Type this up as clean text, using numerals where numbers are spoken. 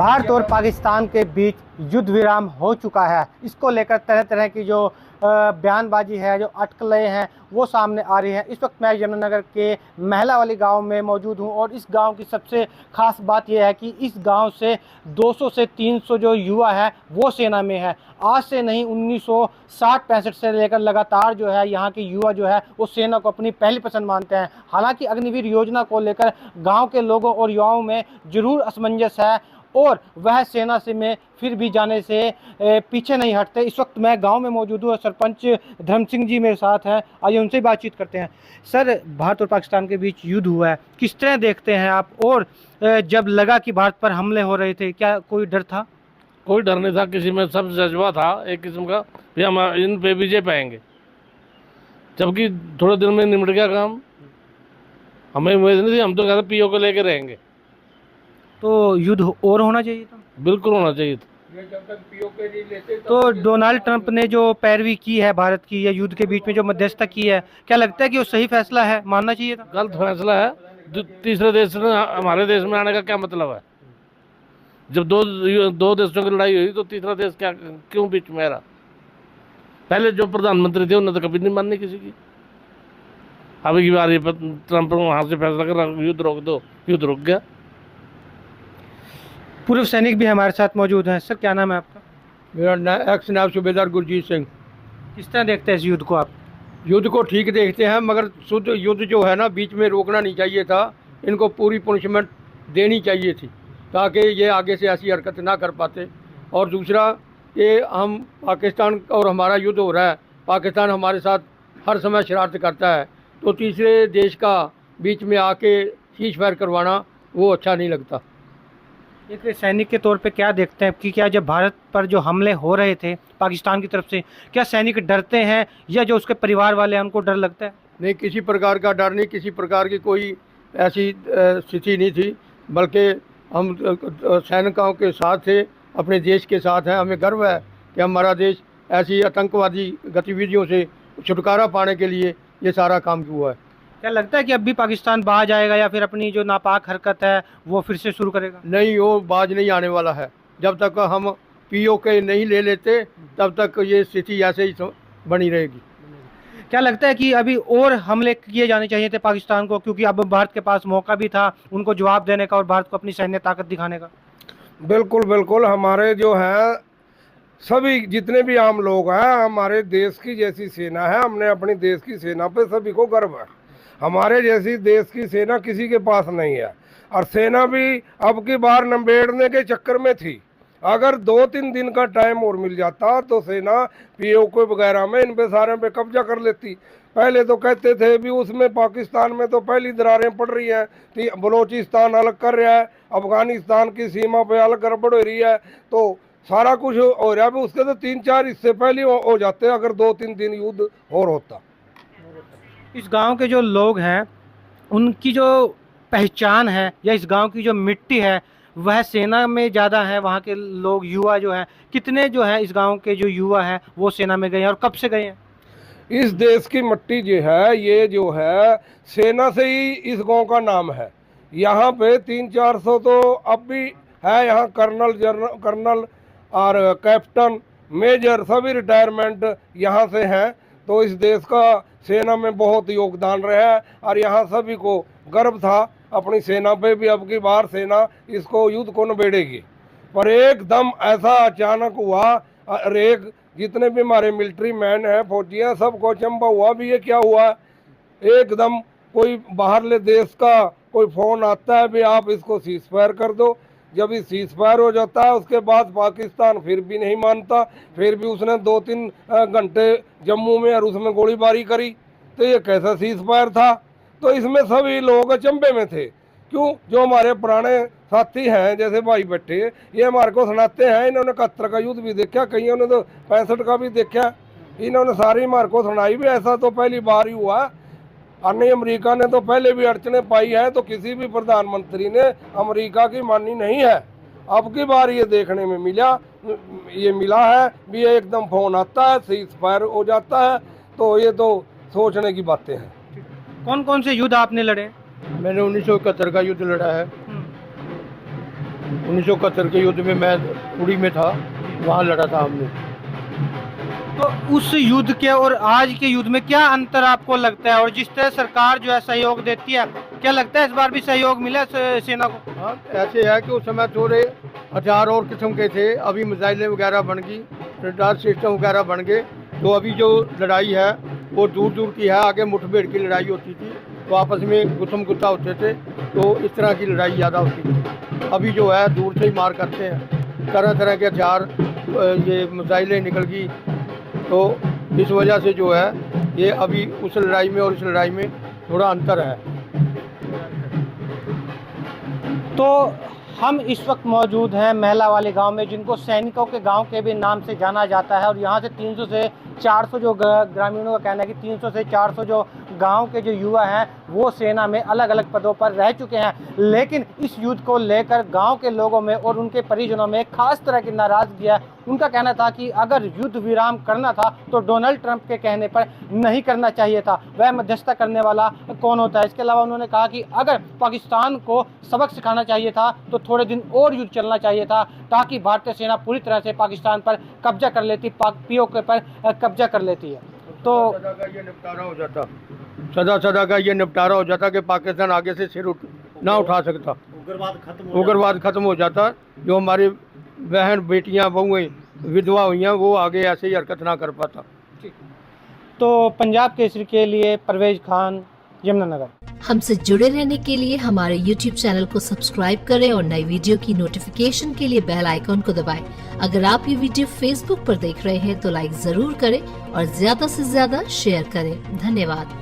भारत और पाकिस्तान के बीच युद्ध विराम हो चुका है। इसको लेकर तरह तरह की जो बयानबाजी है, जो अटकलें हैं, वो सामने आ रही हैं। इस वक्त मैं यमुनानगर के महिला वाली गांव में मौजूद हूं और इस गांव की सबसे ख़ास बात यह है कि इस गांव से 200 से 300 जो युवा है वो सेना में है। आज से नहीं, 1960-65 से लेकर लगातार जो है यहाँ के युवा जो है वो सेना को अपनी पहली पसंद मानते हैं। हालांकि अग्निवीर योजना को लेकर गाँव के लोगों और युवाओं में ज़रूर असमंजस है और वह सेना से में फिर भी जाने से पीछे नहीं हटते। इस वक्त मैं गांव में मौजूद हूँ और सरपंच धर्म सिंह जी मेरे साथ हैं। आइए उनसे बातचीत करते हैं। सर, भारत और पाकिस्तान के बीच युद्ध हुआ है, किस तरह देखते हैं आप? और जब लगा कि भारत पर हमले हो रहे थे, क्या कोई डर था? कोई डर नहीं था किसी में, सब जज्बा था एक किस्म का भी हम इन पे विजय पाएंगे। जबकि थोड़े दिन में निमट गया काम। हमें उम्मीद नहीं थी, हम तो कहते पीओ को लेके रहेंगे। तो युद्ध और होना चाहिए था? बिल्कुल होना चाहिए था। जब तक पीओ के नहीं लेते तो डोनाल्ड ट्रंप ने जो पैरवी की है भारत की, या युद्ध के बीच में जो मध्यस्थता की है, क्या लगता है कि वो सही फैसला है? मानना चाहिए था? गलत फैसला है। तीसरे देश ने हमारे देश में आने का क्या मतलब है? जब दो देशों की लड़ाई हुई तो तीसरा देश क्या क्यों बीच में रहा? पहले जो प्रधानमंत्री थे उन्होंने तो कभी नहीं माननी किसी की। अब की बार ये ट्रंप वहां से फैसला कर युद्ध रोक दो, युद्ध रुक गया। पूर्व सैनिक भी हमारे साथ मौजूद हैं। सर, क्या नाम है आपका? मेरा एक्स नायब सूबेदार गुरजीत सिंह। किस तरह देखते हैं इस युद्ध को आप? युद्ध को ठीक देखते हैं, मगर शुद्ध युद्ध जो है ना, बीच में रोकना नहीं चाहिए था। इनको पूरी पनिशमेंट देनी चाहिए थी ताकि ये आगे से ऐसी हरकत ना कर पाते। और दूसरा, ये हम पाकिस्तान और हमारा युद्ध हो रहा है, पाकिस्तान हमारे साथ हर समय शरारत करता है, तो तीसरे देश का बीच में आके सीज फायर करवाना वो अच्छा नहीं लगता। एक सैनिक के तौर पे क्या देखते हैं कि क्या जब भारत पर जो हमले हो रहे थे पाकिस्तान की तरफ से, क्या सैनिक डरते हैं या जो उसके परिवार वाले हैं उनको डर लगता है? नहीं, किसी प्रकार का डर नहीं, किसी प्रकार की कोई ऐसी स्थिति नहीं थी, बल्कि हम सैनिकों के साथ थे, अपने देश के साथ हैं। हमें गर्व है कि हमारा देश ऐसी आतंकवादी गतिविधियों से छुटकारा पाने के लिए ये सारा काम हुआ है। क्या लगता है कि अब भी पाकिस्तान बाज आएगा या फिर अपनी जो नापाक हरकत है वो फिर से शुरू करेगा? नहीं, वो बाज नहीं आने वाला है। जब तक हम पीओ के नहीं ले लेते तब तक ये स्थिति ऐसे ही बनी रहेगी। क्या लगता है कि अभी और हमले किए जाने चाहिए थे पाकिस्तान को, क्योंकि अब भारत के पास मौका भी था उनको जवाब देने का और भारत को अपनी सैन्य ताकत दिखाने का? बिल्कुल बिल्कुल। हमारे जो है सभी जितने भी आम लोग हैं, हमारे देश की जैसी सेना है, हमने अपनी देश की सेना पे सभी को गर्व है। हमारे जैसी देश की सेना किसी के पास नहीं है। और सेना भी अब की बार नंबेड़ने के चक्कर में थी। अगर 2-3 दिन का टाइम और मिल जाता तो सेना पीओके वगैरह में इन पे सारे पे कब्जा कर लेती। पहले तो कहते थे भी उसमें पाकिस्तान में तो पहली दरारें पड़ रही हैं, बलोचिस्तान अलग कर रहा है, अफगानिस्तान की सीमा पे अलग गड़बड़ हो रही है, तो सारा कुछ हो रहा है। उसके तो 3-4 हिस्से पहले हो जाते अगर 2-3 दिन युद्ध और होता। इस गांव के जो लोग हैं उनकी जो पहचान है या इस गांव की जो मिट्टी है वह सेना में ज़्यादा है। वहाँ के लोग, युवा जो हैं, कितने जो हैं इस गांव के जो युवा हैं वो सेना में गए हैं और कब से गए हैं? इस देश की मिट्टी जो है, ये जो है सेना से ही इस गांव का नाम है। यहाँ पे 300-400 तो अब भी है। यहाँ कर्नल और कैप्टन, मेजर सभी रिटायरमेंट यहाँ से हैं। तो इस देश का सेना में बहुत योगदान रहा है और यहाँ सभी को गर्व था अपनी सेना पे भी। अब की बार सेना इसको युद्ध को निबेड़ेगी। पर एकदम ऐसा अचानक हुआ और एक जितने भी हमारे मिलिट्री मैन हैं, फौजियाँ, सबको अचंभा हुआ भी ये क्या हुआ। एकदम कोई बाहरले देश का कोई फ़ोन आता है भी आप इसको सीज फायर कर दो। जब ये सीज फायर हो जाता है उसके बाद पाकिस्तान फिर भी नहीं मानता। फिर भी उसने 2-3 घंटे जम्मू में और उसमें गोलीबारी करी। तो ये कैसा सीज फायर था? तो इसमें सभी लोग अचंभे में थे। क्यों? जो हमारे पुराने साथी हैं जैसे भाई बैठे, ये हमारे को सुनाते हैं, इन्होंने 71 का युद्ध भी देखा, कईयों ने तो 65 का भी देखा। इन्होंने सारी हमारे को सुनाई भी। ऐसा तो पहली बार ही हुआ। और नहीं, अमेरिका ने तो पहले भी अड़चने पाई है, तो किसी भी प्रधानमंत्री ने अमेरिका की मानी नहीं है। अब की बार ये देखने में मिला है भी ये एकदम फोन आता है, सीज फायर हो जाता है। तो ये तो सोचने की बातें हैं। कौन कौन से युद्ध आपने लड़े? मैंने 1971 का युद्ध लड़ा है। 1971 के युद्ध में मैं उड़ी में था, वहाँ लड़ा था हमने। तो उस युद्ध के और आज के युद्ध में क्या अंतर आपको लगता है, और जिस तरह सरकार जो है सहयोग देती है, क्या लगता है इस बार भी सहयोग मिला सेना को? हाँ, ऐसे है कि उस समय थोड़े हथियार और किस्म के थे, अभी मिसाइलें वगैरह बन गई, रडार सिस्टम वगैरह बन गए, तो अभी जो लड़ाई है वो दूर दूर की है। आगे मुठभेड़ की लड़ाई होती थी तो आपस में गुत्थम गुत्था होते थे, तो इस तरह की लड़ाई ज़्यादा होती थी। अभी जो है दूर से ही मार करते हैं, तरह तरह के हथियार, ये मिसाइलें निकल गई, तो इस वजह से जो है ये अभी उस लड़ाई में और इस लड़ाई में थोड़ा अंतर है। तो हम इस वक्त मौजूद हैं महिला वाले गांव में, जिनको सैनिकों के गांव के भी नाम से जाना जाता है, और यहाँ से 300 से 400 जो ग्रामीणों का कहना है कि 300 से 400 जो गांव के जो युवा हैं वो सेना में अलग अलग पदों पर रह चुके हैं। लेकिन इस युद्ध को लेकर गांव के लोगों में और उनके परिजनों में खास तरह की नाराजगी है। उनका कहना था कि अगर युद्ध विराम करना था तो डोनाल्ड ट्रंप के कहने पर नहीं करना चाहिए था, वह मध्यस्थता करने वाला कौन होता है। इसके अलावा उन्होंने कहा कि अगर पाकिस्तान को सबक सिखाना चाहिए था तो थोड़े दिन और युद्ध चलना चाहिए था, ताकि भारतीय सेना पूरी तरह से पाकिस्तान पर कब्जा कर लेती, पीओके पर कब्जा कर लेती है। तो ये निपटारा हो जाता, सदा का ये निपटारा हो जाता कि पाकिस्तान आगे से सिर ना उठा सकता, उग्रवाद खत्म हो जाता। जो हमारी बहन बेटियां बहुएं विधवा हुई हैं वो आगे ऐसे ही हरकत ना कर पाता। तो पंजाब केसरी के लिए परवेज खान, यमुनानगर। हमसे जुड़े रहने के लिए हमारे YouTube चैनल को सब्सक्राइब करें और नई वीडियो की नोटिफिकेशन के लिए बेल आइकॉन को दबाएं। अगर आप ये वीडियो Facebook पर देख रहे हैं तो लाइक जरूर करें और ज्यादा से ज्यादा शेयर करें। धन्यवाद।